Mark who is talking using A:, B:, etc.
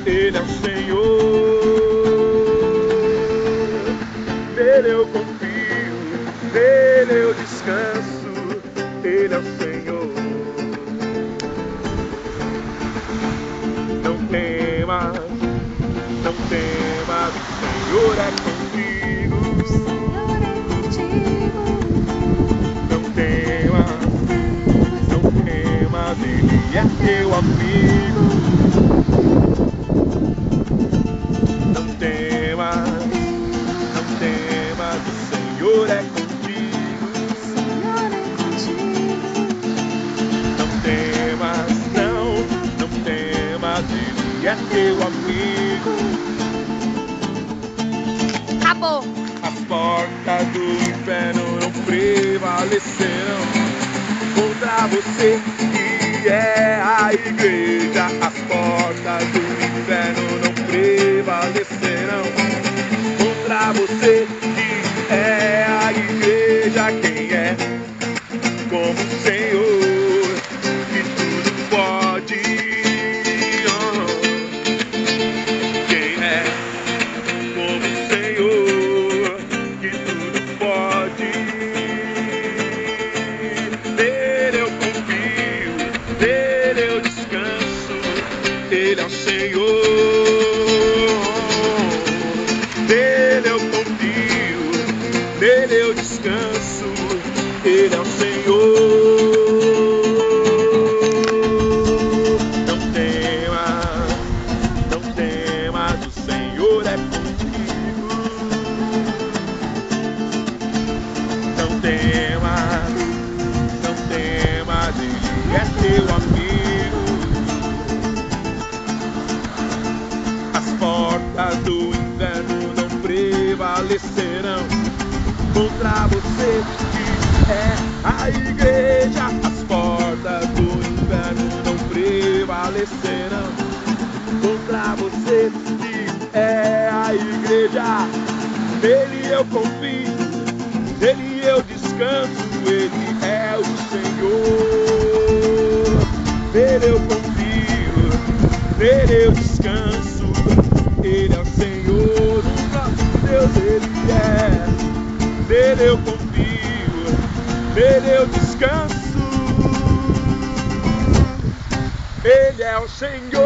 A: Ele é o Senhor. Nele eu confio, nele eu descanso. Ele é o Senhor. Não temas, não temas, o Senhor é contigo. Não temas, não temas, Ele é teu amigo. Não temas, não temas, o Senhor é contigo. Não temas, não temas, Ele é teu amigo.
B: Acabou.
A: As portas do inferno não prevalecerão contra você, que é a igreja. As portas do inferno não prevalecerão contra você, que é a igreja. Quem é como o Senhor, que tudo pode? Quem é como o Senhor, que tudo pode? Nele eu confio, nele eu descanso. Ele é o Senhor. Nele eu confio, nele eu descanso. Ele é o Senhor. Não temas, não temas, o Senhor é contigo. Não temas, não temas, Ele é teu amigo. As portas do inferno não prevalecerão contra você, que é a igreja. As portas do inferno não prevalecerão contra você, que é a igreja. Nele eu confio, nele eu descanso. Ele é o Senhor. Nele eu confio, nele eu descanso. Ele é o Senhor, o nosso Deus, Ele é. Nele eu confio, nele eu descanso. Ele é o Senhor.